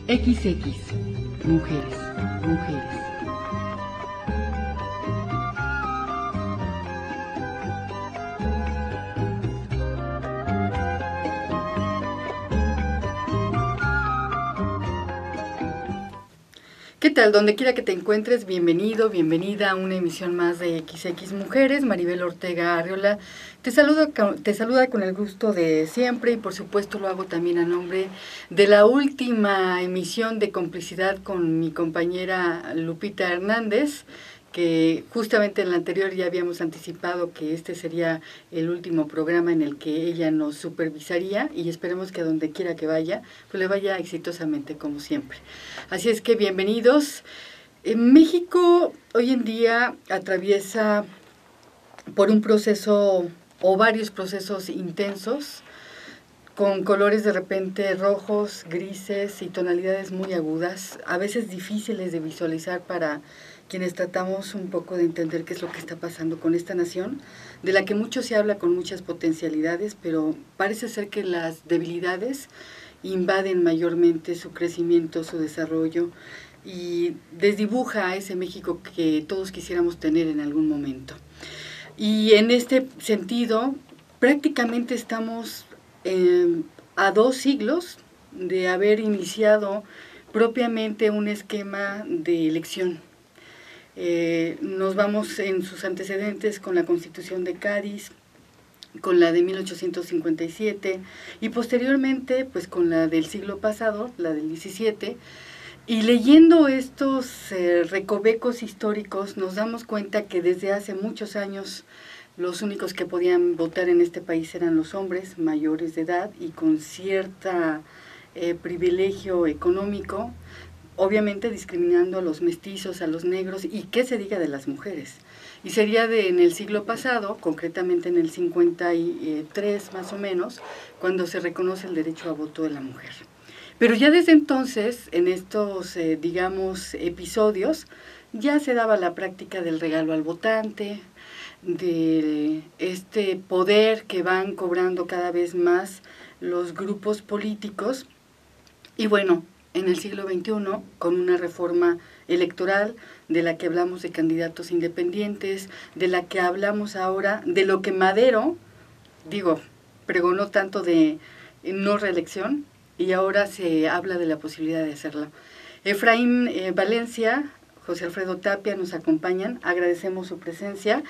XX, mujeres, mujeres. ¿Qué tal? Donde quiera que te encuentres, bienvenido, bienvenida a una emisión más de XX Mujeres. Maribel Ortega Arriola te saluda con el gusto de siempre y por supuesto lo hago también a nombre de la última emisión de Complicidad con mi compañera Lupita Hernández, que justamente en la anterior ya habíamos anticipado que este sería el último programa en el que ella nos supervisaría y esperemos que a donde quiera que vaya, pues le vaya exitosamente como siempre. Así es que bienvenidos. En México hoy en día atraviesa por un proceso o varios procesos intensos, con colores de repente rojos, grises y tonalidades muy agudas, a veces difíciles de visualizar para quienes tratamos un poco de entender qué es lo que está pasando con esta nación, de la que mucho se habla con muchas potencialidades, pero parece ser que las debilidades invaden mayormente su crecimiento, su desarrollo, y desdibuja a ese México que todos quisiéramos tener en algún momento. Y en este sentido, prácticamente estamos a 2 siglos de haber iniciado propiamente un esquema de elección. Nos vamos en sus antecedentes con la Constitución de Cádiz, con la de 1857 y posteriormente pues con la del siglo pasado, la del 17, y leyendo estos recovecos históricos nos damos cuenta que desde hace muchos años los únicos que podían votar en este país eran los hombres mayores de edad y con cierta privilegio económico, obviamente discriminando a los mestizos, a los negros y qué se diga de las mujeres. Y sería en el siglo pasado, concretamente en el 53 más o menos, cuando se reconoce el derecho a voto de la mujer. Pero ya desde entonces, en estos, digamos, episodios, ya se daba la práctica del regalo al votante, de este poder que van cobrando cada vez más los grupos políticos. Y bueno, en el siglo XXI, con una reforma electoral de la que hablamos de candidatos independientes, de la que hablamos ahora, de lo que Madero, pregonó tanto de no reelección, y ahora se habla de la posibilidad de hacerla. Efraín Valencia, José Alfredo Tapia nos acompañan, agradecemos su presencia.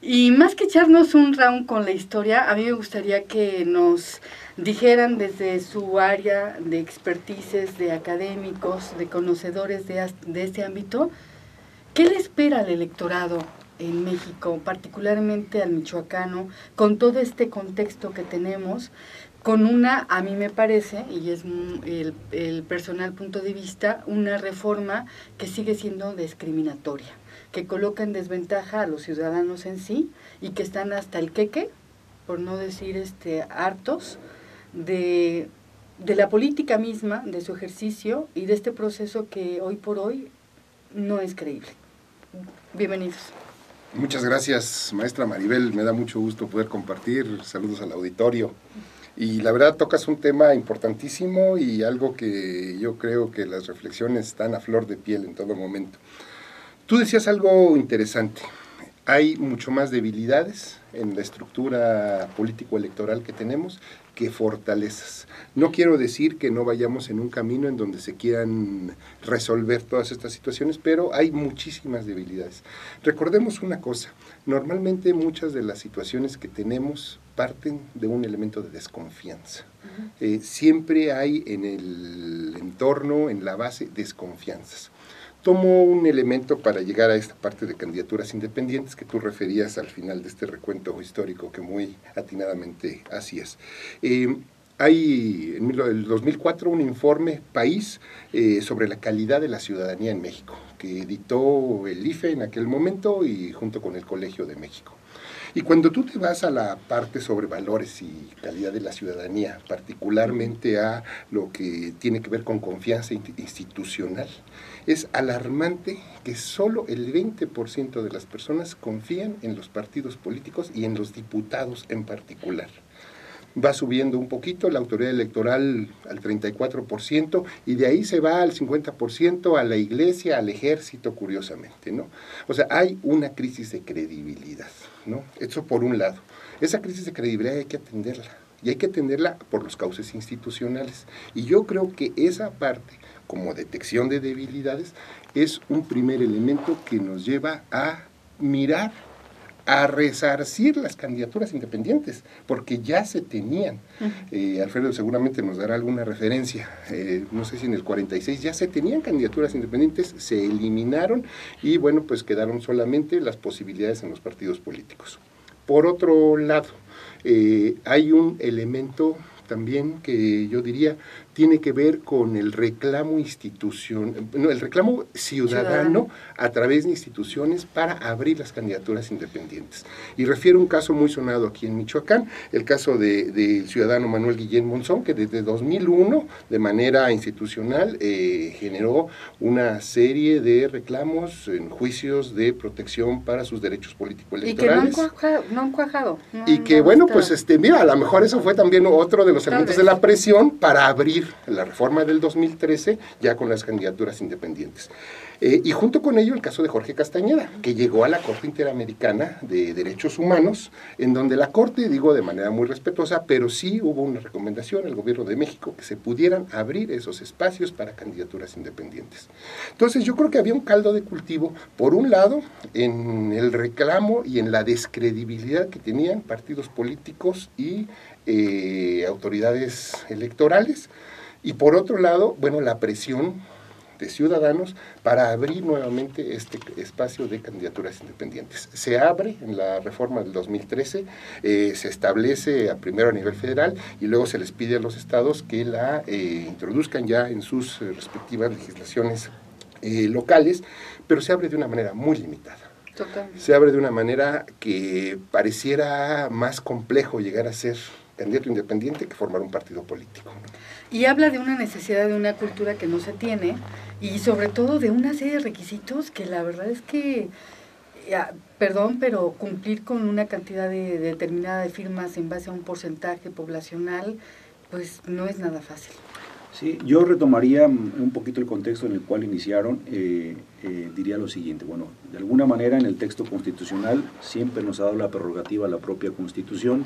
Y más que echarnos un round con la historia, a mí me gustaría que nos dijeran desde su área de expertices, de académicos, de conocedores de este ámbito, ¿qué le espera al electorado en México, particularmente al michoacano, con todo este contexto que tenemos, con una, a mí me parece, y es el personal punto de vista, una reforma que sigue siendo discriminatoria, que coloca en desventaja a los ciudadanos en sí y que están hasta el queque, por no decir hartos, de la política misma, de su ejercicio y de este proceso que hoy por hoy no es creíble. Bienvenidos. Muchas gracias, maestra Maribel, me da mucho gusto poder compartir, saludos al auditorio. Y la verdad tocas un tema importantísimo y algo que yo creo que las reflexiones están a flor de piel en todo momento. Tú decías algo interesante, hay mucho más debilidades en la estructura político-electoral que tenemos que fortalezas. No quiero decir que no vayamos en un camino en donde se quieran resolver todas estas situaciones, pero hay muchísimas debilidades. Recordemos una cosa, normalmente muchas de las situaciones que tenemos parten de un elemento de desconfianza. Siempre hay en el entorno, en la base, desconfianzas. Tomo un elemento para llegar a esta parte de candidaturas independientes que tú referías al final de este recuento histórico que muy atinadamente hacías. Hay en el 2004 un informe País sobre la calidad de la ciudadanía en México, que editó el IFE en aquel momento y junto con el Colegio de México. Y cuando tú te vas a la parte sobre valores y calidad de la ciudadanía, particularmente a lo que tiene que ver con confianza institucional, es alarmante que solo el 20% de las personas confían en los partidos políticos y en los diputados en particular. va subiendo un poquito, la autoridad electoral al 34%, y de ahí se va al 50% a la iglesia, al ejército, curiosamente, ¿no? O sea, hay una crisis de credibilidad, ¿no? Eso por un lado. Esa crisis de credibilidad hay que atenderla, y hay que atenderla por los cauces institucionales. Y yo creo que esa parte, como detección de debilidades, es un primer elemento que nos lleva a mirar, a resarcir las candidaturas independientes, porque ya se tenían. Alfredo seguramente nos dará alguna referencia, no sé si en el 46 ya se tenían candidaturas independientes, se eliminaron y bueno, pues quedaron solamente las posibilidades en los partidos políticos. Por otro lado, hay un elemento también que yo diría tiene que ver con el reclamo el reclamo ciudadano a través de instituciones para abrir las candidaturas independientes. Y refiero un caso muy sonado aquí en Michoacán, el caso del ciudadano Manuel Guillén Monzón, que desde 2001, de manera institucional, generó una serie de reclamos en juicios de protección para sus derechos político-electorales. Y que no han cuajado. Y que bueno, pues mira, a lo mejor eso fue también otro de los elementos de la presión para abrir la reforma del 2013 ya con las candidaturas independientes. Y junto con ello el caso de Jorge Castañeda, que llegó a la Corte Interamericana de Derechos Humanos, en donde la Corte, digo de manera muy respetuosa, pero sí hubo una recomendación al gobierno de México que se pudieran abrir esos espacios para candidaturas independientes. Entonces yo creo que había un caldo de cultivo, por un lado, en el reclamo y en la descredibilidad que tenían partidos políticos y autoridades electorales, y por otro lado, bueno, la presión de ciudadanos para abrir nuevamente este espacio de candidaturas independientes. Se abre en la reforma del 2013, se establece primero a nivel federal y luego se les pide a los estados que la introduzcan ya en sus respectivas legislaciones locales, pero se abre de una manera muy limitada. Totalmente. Se abre de una manera que pareciera más complejo llegar a ser candidato independiente que formar un partido político. Y habla de una necesidad de una cultura que no se tiene y sobre todo de una serie de requisitos que la verdad es que, perdón, pero cumplir con una cantidad determinada de firmas en base a un porcentaje poblacional, pues no es nada fácil. Sí, yo retomaría un poquito el contexto en el cual iniciaron, diría lo siguiente, bueno, de alguna manera en el texto constitucional siempre nos ha dado la prerrogativa a la propia Constitución,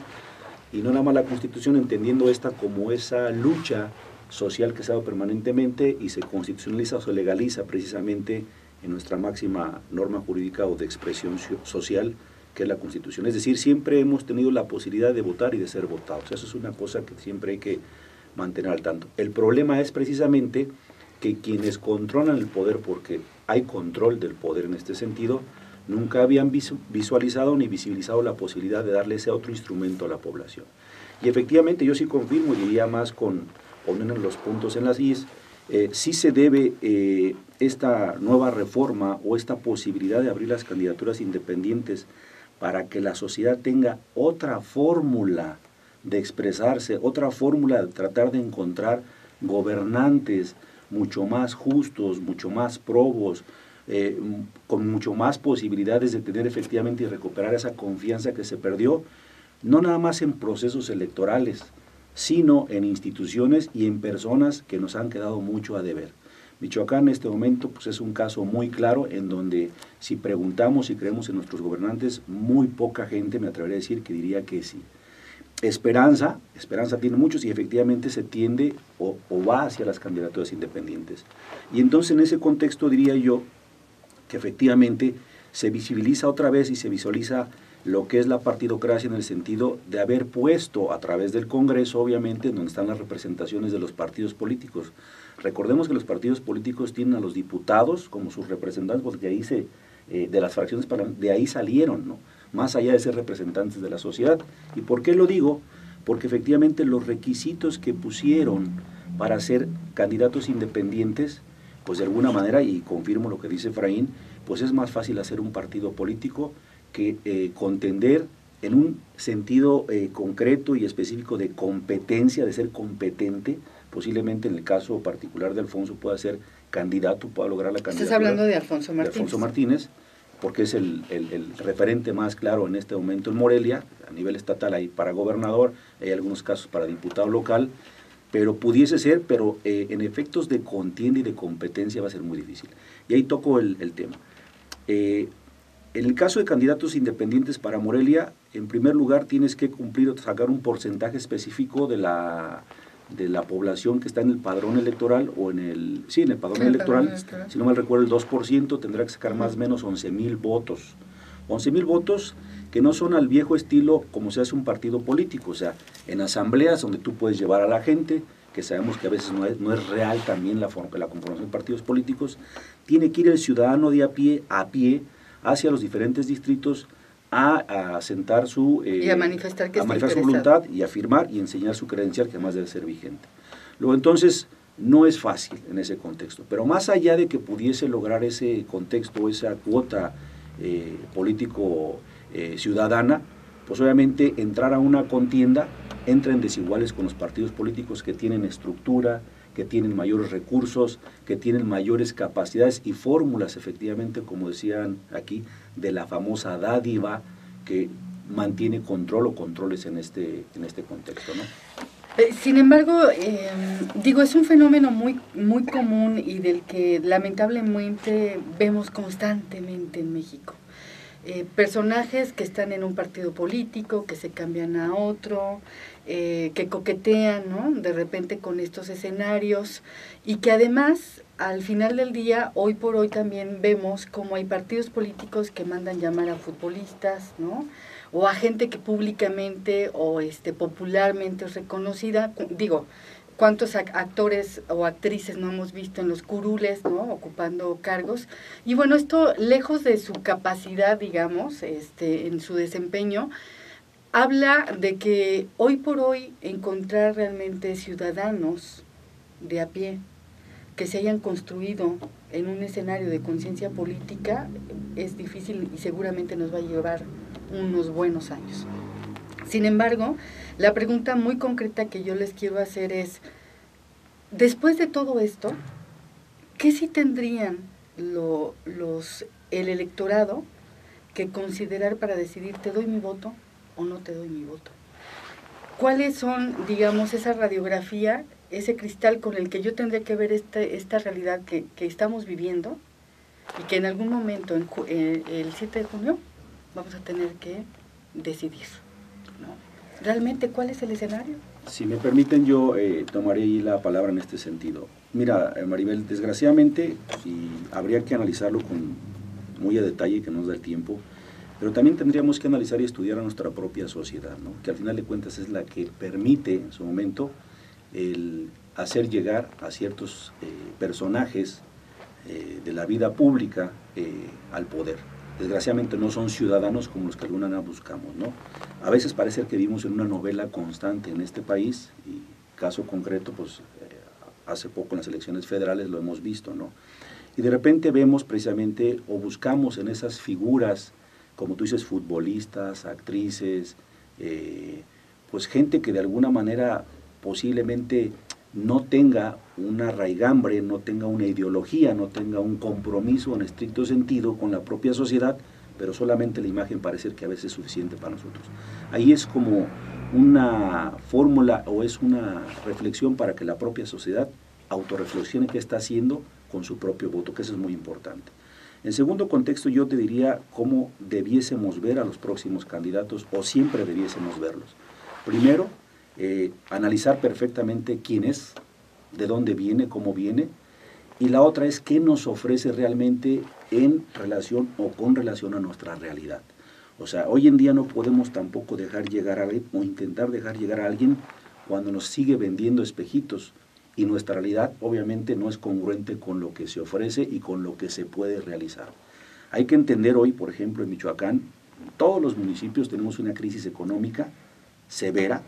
y no nada más la Constitución, entendiendo esta como esa lucha social que se ha dado permanentemente y se constitucionaliza o se legaliza precisamente en nuestra máxima norma jurídica o de expresión social, que es la Constitución. Es decir, siempre hemos tenido la posibilidad de votar y de ser votados. Eso es una cosa que siempre hay que mantener al tanto. El problema es precisamente que quienes controlan el poder, porque hay control del poder en este sentido, nunca habían visualizado ni visibilizado la posibilidad de darle ese otro instrumento a la población. Y efectivamente yo sí confirmo, y diría más con poner los puntos en las is, sí se debe esta nueva reforma o esta posibilidad de abrir las candidaturas independientes para que la sociedad tenga otra fórmula de expresarse, otra fórmula de tratar de encontrar gobernantes mucho más justos, mucho más probos, con mucho más posibilidades de tener efectivamente y recuperar esa confianza que se perdió, no nada más en procesos electorales, sino en instituciones y en personas que nos han quedado mucho a deber. Michoacán en este momento pues, es un caso muy claro en donde si preguntamos y creemos en nuestros gobernantes, muy poca gente, me atrevería a decir, que diría que sí. Esperanza tiene muchos y efectivamente se tiende o va hacia las candidaturas independientes. Y entonces en ese contexto diría yo que efectivamente se visibiliza otra vez y se visualiza lo que es la partidocracia en el sentido de haber puesto a través del Congreso, obviamente, donde están las representaciones de los partidos políticos. Recordemos que los partidos políticos tienen a los diputados como sus representantes, porque ahí de las fracciones, de ahí salieron, ¿no? Más allá de ser representantes de la sociedad. ¿Y por qué lo digo? Porque efectivamente los requisitos que pusieron para ser candidatos independientes, pues de alguna manera, y confirmo lo que dice Efraín, pues es más fácil hacer un partido político que contender en un sentido concreto y específico de competencia, de ser competente. Posiblemente en el caso particular de Alfonso pueda ser candidato, pueda lograr la candidatura. Estás hablando de Alfonso Martínez. De Alfonso Martínez, porque es el referente más claro en este momento en Morelia. A nivel estatal hay para gobernador, hay algunos casos para diputado local, pero pudiese ser, pero en efectos de contienda y de competencia va a ser muy difícil. Y ahí toco el tema. En el caso de candidatos independientes para Morelia, en primer lugar tienes que cumplir o sacar un porcentaje específico de la población que está en el padrón electoral, o en el padrón electoral, si no mal recuerdo el 2%, tendrá que sacar más o menos 11,000 votos. 11,000 votos que no son al viejo estilo como se hace un partido político, o sea, en asambleas donde tú puedes llevar a la gente, que sabemos que a veces no es real también la conformación de partidos políticos. Tiene que ir el ciudadano de a pie hacia los diferentes distritos a sentar y a manifestar que su voluntad y a firmar y enseñar su credencial, que además debe ser vigente. Luego, entonces, no es fácil en ese contexto, pero más allá de que pudiese lograr ese contexto, esa cuota político ciudadana, pues obviamente entrar a una contienda entra en desiguales con los partidos políticos que tienen estructura, que tienen mayores recursos, que tienen mayores capacidades y fórmulas, efectivamente, como decían aquí, de la famosa dádiva que mantiene control o controles en este contexto, ¿no? Sin embargo, es un fenómeno muy, muy común y del que lamentablemente vemos constantemente en México. Personajes que están en un partido político, que se cambian a otro, que coquetean, ¿no?, de repente con estos escenarios, y que además, al final del día, hoy por hoy también vemos como hay partidos políticos que mandan llamar a futbolistas, ¿no?, o a gente que públicamente o popularmente es reconocida. ¿Cuántos actores o actrices no hemos visto en los curules, ¿no?, ocupando cargos? Y bueno, esto, lejos de su capacidad, digamos, en su desempeño, habla de que hoy por hoy encontrar realmente ciudadanos de a pie que se hayan construido en un escenario de conciencia política es difícil y seguramente nos va a llevar unos buenos años. Sin embargo, la pregunta muy concreta que yo les quiero hacer es, después de todo esto, ¿qué sí tendrían el electorado que considerar para decidir, te doy mi voto o no te doy mi voto? ¿Cuáles son, digamos, esa radiografía, ese cristal con el que yo tendría que ver esta realidad que estamos viviendo y que en algún momento, el 7 de junio, vamos a tener que decidir, ¿no? ¿Realmente cuál es el escenario? Si me permiten, yo tomaré ahí la palabra en este sentido. Mira, Maribel, desgraciadamente, y habría que analizarlo con muy a detalle, que nos da el tiempo, pero también tendríamos que analizar y estudiar a nuestra propia sociedad, ¿no?, que al final de cuentas es la que permite en su momento el hacer llegar a ciertos personajes de la vida pública al poder. Desgraciadamente no son ciudadanos como los que alguna vez buscamos, ¿no? A veces parece que vivimos en una novela constante en este país, y caso concreto, pues hace poco en las elecciones federales lo hemos visto, ¿no? Y de repente vemos precisamente o buscamos en esas figuras, como tú dices, futbolistas, actrices, pues gente que de alguna manera posiblemente no tenga una raigambre, no tenga una ideología, no tenga un compromiso en estricto sentido con la propia sociedad, pero solamente la imagen parece que a veces es suficiente para nosotros. Ahí es como una fórmula o es una reflexión para que la propia sociedad autorreflexione qué está haciendo con su propio voto, que eso es muy importante. En segundo contexto, yo te diría cómo debiésemos ver a los próximos candidatos, o siempre debiésemos verlos. Primero, analizar perfectamente quién es, de dónde viene, cómo viene, y la otra es qué nos ofrece realmente en relación o con relación a nuestra realidad. O sea, hoy en día no podemos tampoco dejar llegar a alguien o intentar dejar llegar a alguien cuando nos sigue vendiendo espejitos, y nuestra realidad obviamente no es congruente con lo que se ofrece y con lo que se puede realizar. Hay que entender hoy, por ejemplo, en Michoacán, todos los municipios tenemos una crisis económica severa,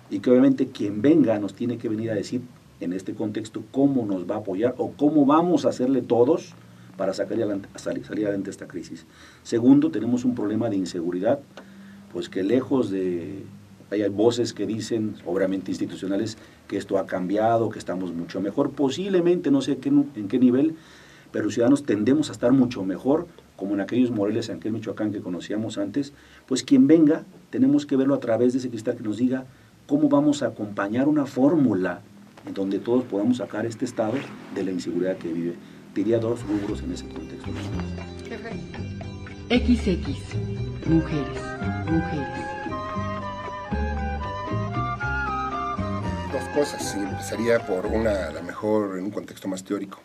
y que obviamente quien venga nos tiene que venir a decir en este contexto cómo nos va a apoyar o cómo vamos a hacerle todos para salir adelante de esta crisis. Segundo, tenemos un problema de inseguridad, pues que lejos de... Hay voces que dicen, obviamente institucionales, que esto ha cambiado, que estamos mucho mejor, posiblemente, no sé en qué nivel, pero los ciudadanos tendemos a estar mucho mejor como en aquellos Morelia, en aquel Michoacán que conocíamos antes, pues quien venga, tenemos que verlo a través de ese cristal que nos diga cómo vamos a acompañar una fórmula en donde todos podamos sacar este estado de la inseguridad que vive. Diría 2 rubros en ese contexto. XX, mujeres. 2 cosas, y empezaría por una, a lo mejor en un contexto más teórico.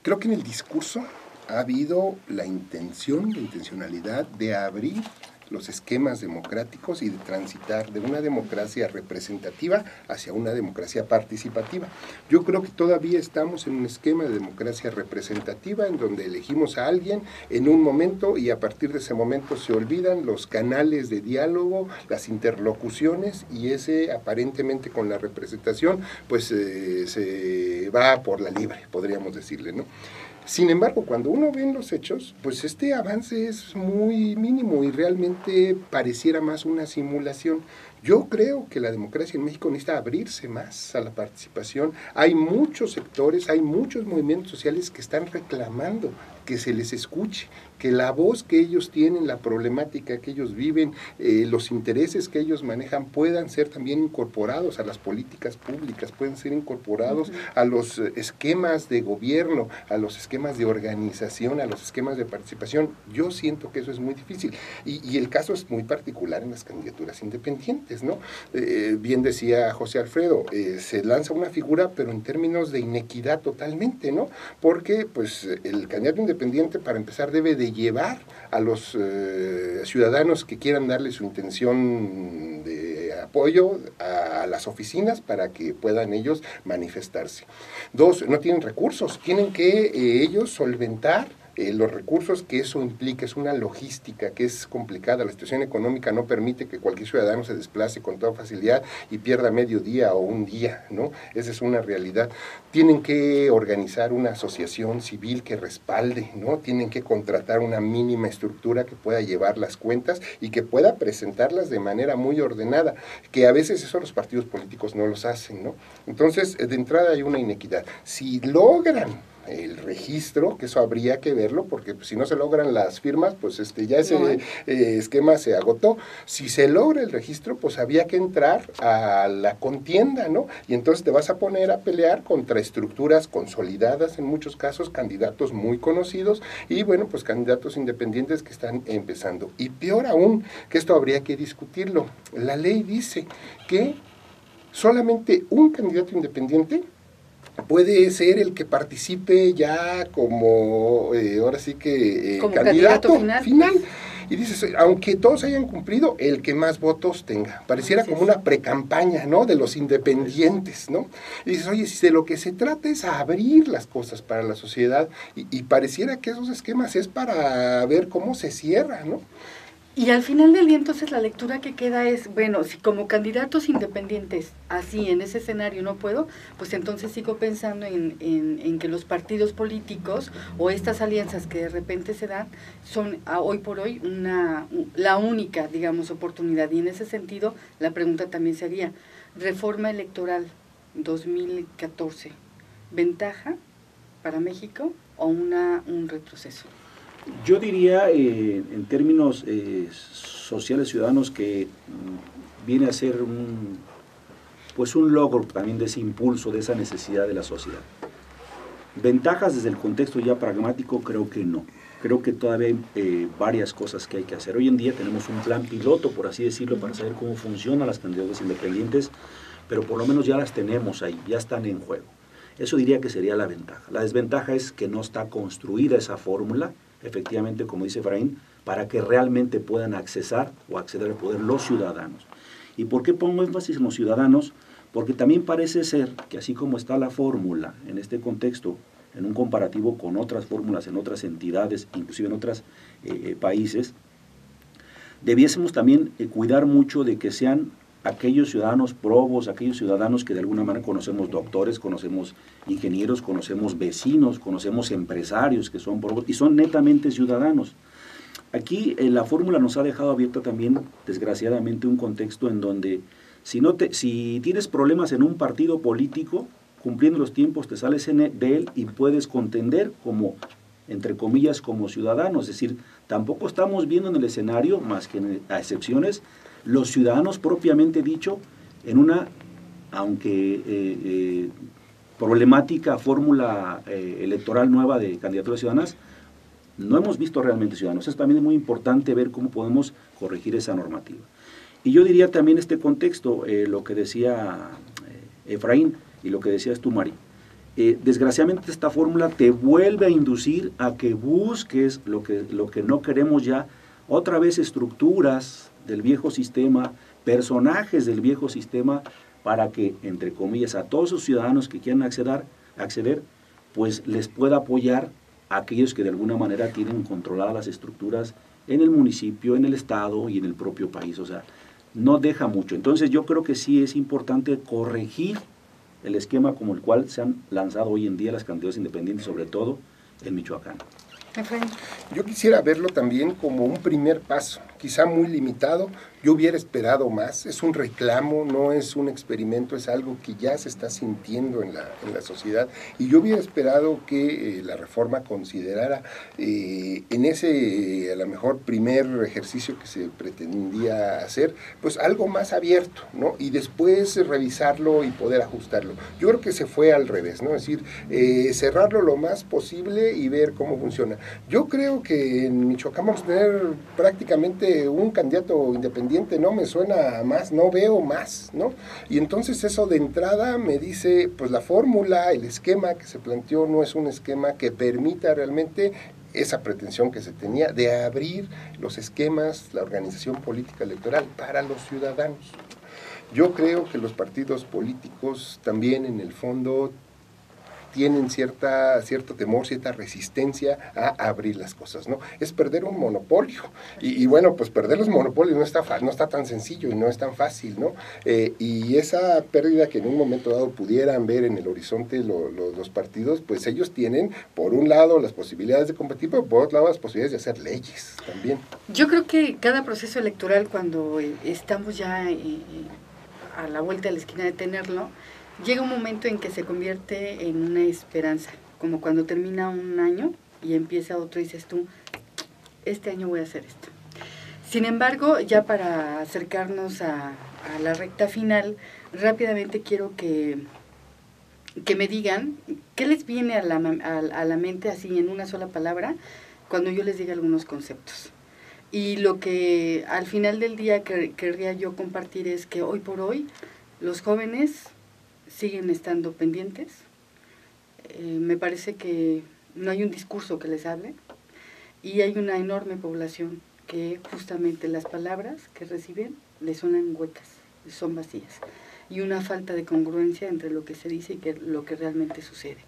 Creo que en el discurso ha habido la intencionalidad de abrir los esquemas democráticos y de transitar de una democracia representativa hacia una democracia participativa. Yo creo que todavía estamos en un esquema de democracia representativa en donde elegimos a alguien en un momento y a partir de ese momento se olvidan los canales de diálogo, las interlocuciones, y ese aparentemente con la representación pues se va por la libre, podríamos decirle, ¿no? Sin embargo, cuando uno ve en los hechos, pues este avance es muy mínimo y realmente pareciera más una simulación. Yo creo que la democracia en México necesita abrirse más a la participación. Hay muchos sectores, hay muchos movimientos sociales que están reclamando que se les escuche, que la voz que ellos tienen, la problemática que ellos viven, los intereses que ellos manejan puedan ser también incorporados a las políticas públicas, pueden ser incorporados a los esquemas de gobierno, a los esquemas de organización, a los esquemas de participación. Yo siento que eso es muy difícil y el caso es muy particular en las candidaturas independientes, ¿no? Bien decía José Alfredo, se lanza una figura pero en términos de inequidad totalmente, ¿no? Porque pues el candidato independiente para empezar debe de llevar a los ciudadanos que quieran darle su intención de apoyo a las oficinas para que puedan ellos manifestarse. 2, no tienen recursos, tienen que ellos solventar los recursos que eso implica. Es una logística que es complicada. La situación económica no permite que cualquier ciudadano se desplace con toda facilidad y pierda medio día o un día, ¿no? Esa es una realidad. Tienen que organizar una asociación civil que respalde, ¿no? Tienen que contratar una mínima estructura que pueda llevar las cuentas y que pueda presentarlas de manera muy ordenada, que a veces eso los partidos políticos no los hacen, ¿no? Entonces, de entrada hay una inequidad. Si logran el registro, que eso habría que verlo, porque pues, si no se logran las firmas, pues ya ese esquema se agotó. Si se logra el registro, pues había que entrar a la contienda, ¿no? Y entonces te vas a poner a pelear contra estructuras consolidadas, en muchos casos, candidatos muy conocidos, y bueno, pues candidatos independientes que están empezando. Y peor aún, que esto habría que discutirlo, la ley dice que solamente un candidato independiente puede ser el que participe ya como, ahora sí que, como candidato final. Y dices, aunque todos hayan cumplido, el que más votos tenga. Pareciera como una precampaña, ¿no?, de los independientes, ¿no? Y dices, oye, si de lo que se trata es abrir las cosas para la sociedad, y pareciera que esos esquemas es para ver cómo se cierra, ¿no? Y al final del día, entonces, la lectura que queda es, bueno, si como candidatos independientes, así, en ese escenario no puedo, pues entonces sigo pensando en que los partidos políticos o estas alianzas que de repente se dan son hoy por hoy la única, digamos, oportunidad. Y en ese sentido, la pregunta también sería, reforma electoral 2014, ¿ventaja para México o un retroceso? Yo diría, en términos sociales ciudadanos, que viene a ser un logro también de ese impulso, de esa necesidad de la sociedad. Ventajas desde el contexto ya pragmático, creo que no. Creo que todavía hay varias cosas que hay que hacer. Hoy en día tenemos un plan piloto, por así decirlo, para saber cómo funcionan las candidaturas independientes, pero por lo menos ya las tenemos ahí, ya están en juego. Eso diría que sería la ventaja. La desventaja es que no está construida esa fórmula, efectivamente, como dice Efraín, para que realmente puedan acceder al poder los ciudadanos. ¿Y por qué pongo énfasis en los ciudadanos? Porque también parece ser que así como está la fórmula en este contexto, en un comparativo con otras fórmulas en otras entidades, inclusive en otros países, debiésemos también cuidar mucho de que sean aquellos ciudadanos probos, aquellos ciudadanos que de alguna manera conocemos doctores, conocemos ingenieros, conocemos vecinos, conocemos empresarios que son probos y son netamente ciudadanos. Aquí la fórmula nos ha dejado abierta también, desgraciadamente, un contexto en donde si tienes problemas en un partido político, cumpliendo los tiempos te sales de él y puedes contender como entre comillas, como ciudadanos. Es decir, tampoco estamos viendo en el escenario, más que a excepciones, los ciudadanos propiamente dicho, en una, aunque problemática fórmula electoral nueva de candidaturas ciudadanas, no hemos visto realmente ciudadanos. Es también muy importante ver cómo podemos corregir esa normativa. Y yo diría también este contexto, lo que decía Efraín y lo que decías tú, Mari. Desgraciadamente esta fórmula te vuelve a inducir a que busques lo que no queremos ya, otra vez estructuras del viejo sistema, personajes del viejo sistema, para que, entre comillas, a todos los ciudadanos que quieran acceder, pues les pueda apoyar a aquellos que de alguna manera tienen controladas las estructuras en el municipio, en el estado y en el propio país. O sea, no deja mucho. Entonces yo creo que sí es importante corregir el esquema como el cual se han lanzado hoy en día las candidaturas independientes, sobre todo en Michoacán. Yo quisiera verlo también como un primer paso, quizá muy limitado. Yo hubiera esperado más. Es un reclamo, no es un experimento, es algo que ya se está sintiendo en la sociedad. Y yo hubiera esperado que la reforma considerara en ese, a lo mejor, primer ejercicio que se pretendía hacer, pues algo más abierto, ¿no? Y después revisarlo y poder ajustarlo. Yo creo que se fue al revés, ¿no? Es decir, cerrarlo lo más posible y ver cómo funciona. Yo creo que en Michoacán vamos a tener prácticamente un candidato independiente, no me suena más, no veo más, ¿no? Y entonces eso de entrada me dice, pues la fórmula, el esquema que se planteó no es un esquema que permita realmente esa pretensión que se tenía de abrir los esquemas, la organización política electoral para los ciudadanos. Yo creo que los partidos políticos también en el fondo tienen cierto temor, cierta resistencia a abrir las cosas, ¿no? Es perder un monopolio. Y bueno, pues perder los monopolios no está tan sencillo y no es tan fácil, ¿no? Y esa pérdida que en un momento dado pudieran ver en el horizonte los partidos, pues ellos tienen, por un lado, las posibilidades de competir, pero por otro lado, las posibilidades de hacer leyes también. Yo creo que cada proceso electoral, cuando estamos ya a la vuelta de la esquina de tenerlo, llega un momento en que se convierte en una esperanza, como cuando termina un año y empieza otro y dices tú, este año voy a hacer esto. Sin embargo, ya para acercarnos a la recta final, rápidamente quiero que me digan qué les viene a la mente así en una sola palabra cuando yo les diga algunos conceptos. Y lo que al final del día querría yo compartir es que hoy por hoy los jóvenes siguen estando pendientes. Me parece que no hay un discurso que les hable y hay una enorme población que justamente las palabras que reciben les suenan huecas, son vacías, y una falta de congruencia entre lo que se dice y lo que realmente sucede.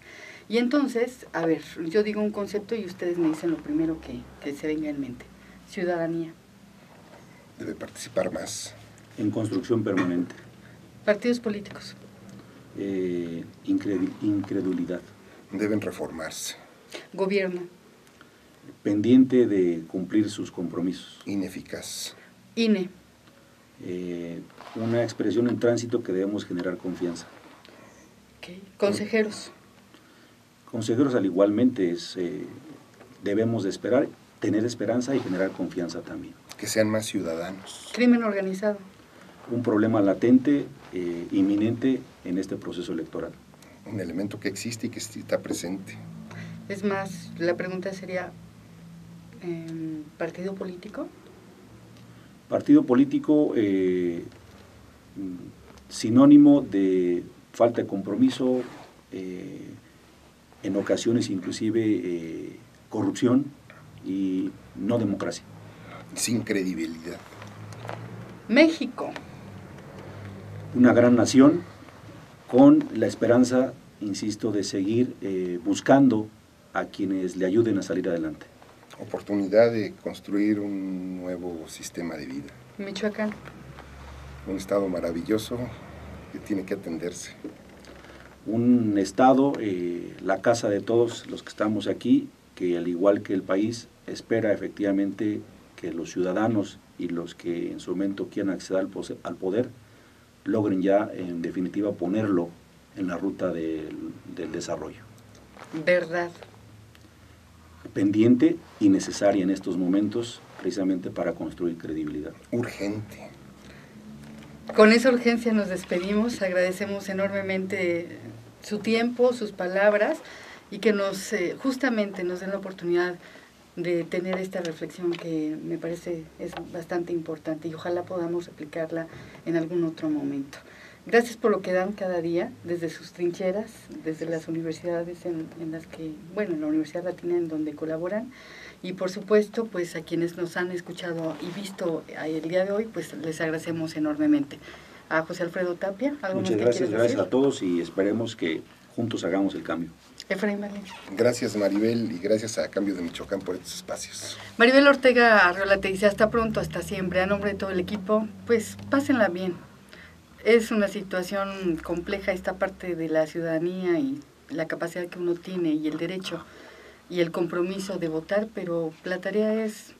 Y entonces, a ver, yo digo un concepto y ustedes me dicen lo primero que se venga en mente. Ciudadanía. Debe participar más. En construcción permanente. Partidos políticos. Incredulidad. Deben reformarse. Gobierno. Pendiente de cumplir sus compromisos. Ineficaz. INE. Una expresión en tránsito que debemos generar confianza. Okay. Consejeros. Consejeros al igualmente debemos de tener esperanza y generar confianza también. Que sean más ciudadanos. Crimen organizado. Un problema latente, inminente en este proceso electoral. Un elemento que existe y que está presente. Es más, la pregunta sería, ¿partido político? Partido político, sinónimo de falta de compromiso, en ocasiones inclusive corrupción y no democracia. Sin credibilidad. México. Una gran nación con la esperanza, insisto, de seguir buscando a quienes le ayuden a salir adelante. Oportunidad de construir un nuevo sistema de vida. Michoacán. Un estado maravilloso que tiene que atenderse. Un estado, la casa de todos los que estamos aquí, que al igual que el país, espera efectivamente que los ciudadanos y los que en su momento quieran acceder al poder, logren ya en definitiva ponerlo en la ruta del desarrollo. Verdad. pendiente y necesaria en estos momentos, precisamente para construir credibilidad. Urgente. Con esa urgencia nos despedimos, agradecemos enormemente su tiempo, sus palabras y que nos justamente nos den la oportunidad de tener esta reflexión que me parece es bastante importante y ojalá podamos aplicarla en algún otro momento. Gracias por lo que dan cada día desde sus trincheras, desde las universidades en las que, bueno, en la Universidad Latina en donde colaboran y por supuesto pues a quienes nos han escuchado y visto el día de hoy pues les agradecemos enormemente. A José Alfredo Tapia, ¿algo Muchas más que gracias, quieras decir? gracias a todos y esperemos que juntos hagamos el cambio. Efraín Valencia. Gracias Maribel y gracias a Cambio de Michoacán por estos espacios. Maribel Ortega Arriola te dice hasta pronto, hasta siempre. A nombre de todo el equipo, pues pásenla bien. Es una situación compleja esta parte de la ciudadanía y la capacidad que uno tiene y el derecho y el compromiso de votar, pero la tarea es,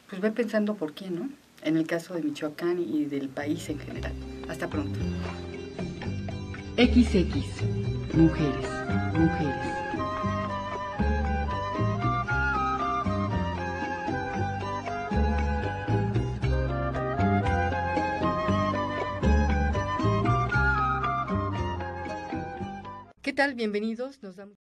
pues ve pensando por quién, ¿no? En el caso de Michoacán y del país en general. Hasta pronto. XX, mujeres, mujeres. ¿Qué tal? Bienvenidos. Nos damos